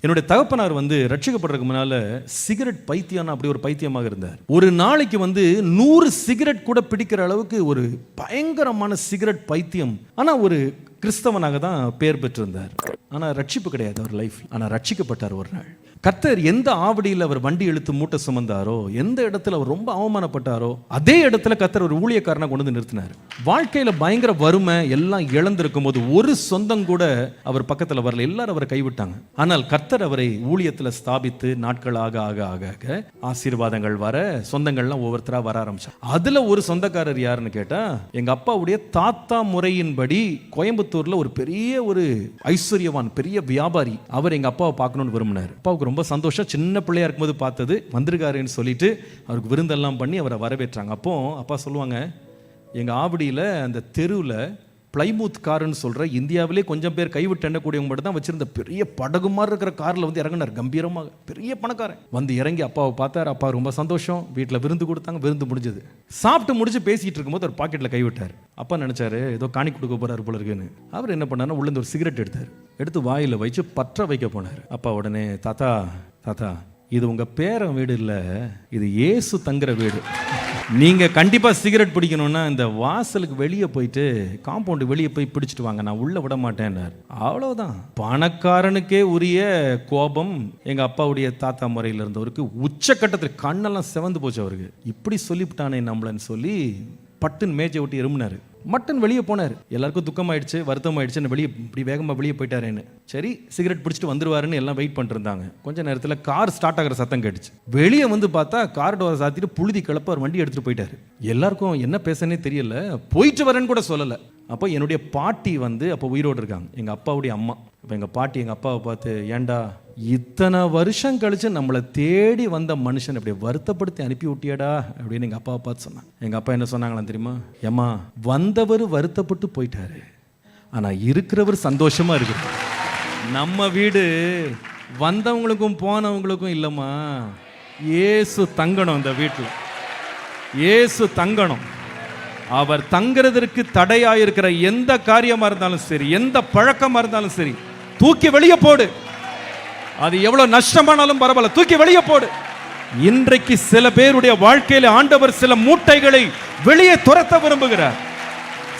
என்னுடைய தகப்பனார் ரட்சிக்கப்படுறதுக்கு முன்னால சிகரெட் பைத்தியம், அப்படி ஒரு பைத்தியமாக இருந்தார். ஒரு நாளைக்கு 100 சிகரெட் கூட பிடிக்கிற அளவுக்கு ஒரு பயங்கரமான சிகரெட் பைத்தியம். ஆனா ஒரு கிறிஸ்தவனாக தான் பேர் பெற்றிருந்தார். ஆனா ரட்சிப்பு கிடையாது அவர் லைஃப். ஆனா ரட்சிக்கப்பட்டார். ஒரு நாள் கர்த்தர் எந்த ஆவடியில் அவர் வண்டி இழுத்து மூட்டை சுமந்தாரோ, எந்த இடத்துல அவர் ரொம்ப அவமானப்பட்டாரோ, அதே இடத்துல கர்த்தர் ஒரு ஊழியக்காரனை கொண்டு வந்து நிறுத்தினார். வாழ்க்கையில பயங்கர வறுமை எல்லாம் இழந்திருக்கும் போது ஒரு சொந்தம் கூட அவர் பக்கத்துல வரல. எல்லாரும் அவரை கைவிட்டாங்க. ஆனால் கர்த்தர் அவரை ஊழியத்துல ஸ்தாபித்து நாட்கள் ஆக ஆக ஆக ஆக ஆசீர்வாதங்கள் வர, சொந்தங்கள்லாம் ஒவ்வொருத்தரா வர ஆரம்பிச்சாங்க. அதுல ஒரு சொந்தக்காரர் யாருன்னு கேட்டா, எங்க அப்பாவுடைய தாத்தா முறையின்படி கோயம்புத்தூர்ல ஒரு பெரிய ஒரு ஐஸ்வர்யவான், பெரிய வியாபாரி. அவர் எங்க அப்பாவை பார்க்கணும்னு விரும்பினார். அப்பாவுக்கு ரொம்ப சந்தோஷம். சின்ன பிள்ளையா இருக்கும்போது பார்த்தது, வந்திருக்காருன்னு சொல்லிட்டு அவருக்கு விருந்தெல்லாம் பண்ணி அவரை வரவேற்றாங்க. அப்போ அப்பா சொல்லுவாங்க, எங்க ஆவடியில் அந்த தெருவில் பிளைமூத் காருன்னு சொல்ற இந்தியாவிலே கொஞ்சம் பேர் கைவிட்டு எண்ணக்கூடியவங்க மட்டும் தான் வச்சிருந்த பெரிய படகு மாதிரி இருக்கிற காரில் இறங்கினார். கம்பீரமாக பெரிய பணக்காரன் இறங்கி அப்பாவை பார்த்தார். அப்பா ரொம்ப சந்தோஷம். வீட்டில் விருந்து கொடுத்தாங்க. விருந்து முடிஞ்சது. சாப்பிட்டு முடிச்சு பேசிட்டு இருக்கும்போது ஒரு பாக்கெட்டில் கைவிட்டார். அப்பா நினைச்சாரு ஏதோ காணி கொடுக்க போறாரு போல இருக்குன்னு. அவர் என்ன பண்ணாருன்னா உள்ள ஒரு சிகரெட் எடுத்தார். எடுத்து வாயில வச்சு பற்ற வைக்க போனார். அப்பா உடனே, தாத்தா தாத்தா, இது உங்க பேரன் வீடு இல்லை, இது இயேசு தங்குற வீடு. நீங்க கண்டிப்பா சிகரெட் பிடிக்கணும்னா இந்த வாசலுக்கு வெளியே போயிட்டு, காம்பவுண்டு வெளியே போய் பிடிச்சிட்டு வாங்க, நான் உள்ள விட மாட்டேன்னார். அவ்வளவுதான். பணக்காரனுக்கே உரிய கோபம் எங்க அப்பாவுடைய தாத்தா முறையில் இருந்தவருக்கு உச்சக்கட்டத்தில் கண்ணெல்லாம் சிவந்து போச்சு. அவருக்கு இப்படி சொல்லிவிட்டானே நம்மளன்னு சொல்லி பட்டுன்னு மேஜை விட்டு எறும்பினாரு. மட்டன் வெளியே போனார். எல்லாருக்கும் துக்கமாயிடுச்சு, வருத்தம் ஆயிடுச்சு, வெளியே இப்படி வேகமாக வெளியே போயிட்டாருன்னு. சரி, சிகரெட் பிடிச்சிட்டு வந்துருவாருன்னு எல்லாம் வெயிட் பண்ணிட்டு இருந்தாங்க. கொஞ்ச நேரத்தில் கார் ஸ்டார்ட் ஆகிற சத்தம் கேட்டுச்சு. வெளியே பார்த்தா கார் டோரை சாத்திட்டு புழுதி கிளப்ப அவர் வண்டி எடுத்துட்டு போயிட்டாரு. எல்லாருக்கும் என்ன பேசனே தெரியல. போயிட்டு வரேன்னு கூட சொல்லலை. அப்போ என்னுடைய பாட்டி அப்போ உயிரோடு இருக்காங்க, எங்கள் அப்பாவுடைய அம்மா. இப்போ எங்கள் பாட்டி எங்கள் அப்பாவை பார்த்து, ஏண்டா இத்தனை வருஷம் கழிச்சு நம்மளை தேடி வந்த மனுஷன் இப்படி வருத்தப்படுத்தி அனுப்பி விட்டியடா அப்படின்னு எங்கள் அப்பாவை பார்த்து சொன்னாங்க. எங்கள் அப்பா என்ன சொன்னாங்களாம் தெரியுமா? ஏம்மா, வந்தவர் வருத்தப்பட்டு போயிட்டாரு, ஆனால் இருக்கிறவர் சந்தோஷமா இருக்கு. நம்ம வீடு வந்தவங்களுக்கும் போனவங்களுக்கும் இல்லைம்மா, இயேசு தங்கணும். அந்த வீட்டில் இயேசு தங்கணும். அவர் தங்குறதற்கு தடையாயிருக்கிற எந்த காரியமா இருந்தாலும் சரி, எந்த பழக்கமா இருந்தாலும் சரி, தூக்கி வெளியே போடு. அது எவ்வளவு நஷ்டமானாலும் பரவாயில்ல, தூக்கி வெளியே போடு. இன்றைக்கு சில பேருடைய வாழ்க்கையில ஆண்டவர் சில மூட்டைகளை வெளியே துரத்த விரும்புகிறார்.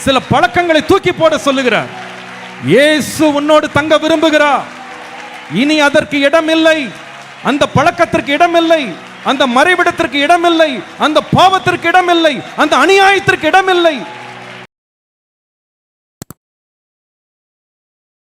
சில பழக்கங்களை தூக்கி போட சொல்லுகிறார். இயேசு உன்னோடு தங்க விரும்புகிறார். இனி அதற்கு இடமில்லை. அந்த பழக்கத்திற்கு இடமில்லை, அந்த மறைவிடத்திற்கு இடமில்லை, அந்த பாவத்திற்கு இடமில்லை, அந்த அநியாயத்திற்கு இடமில்லை.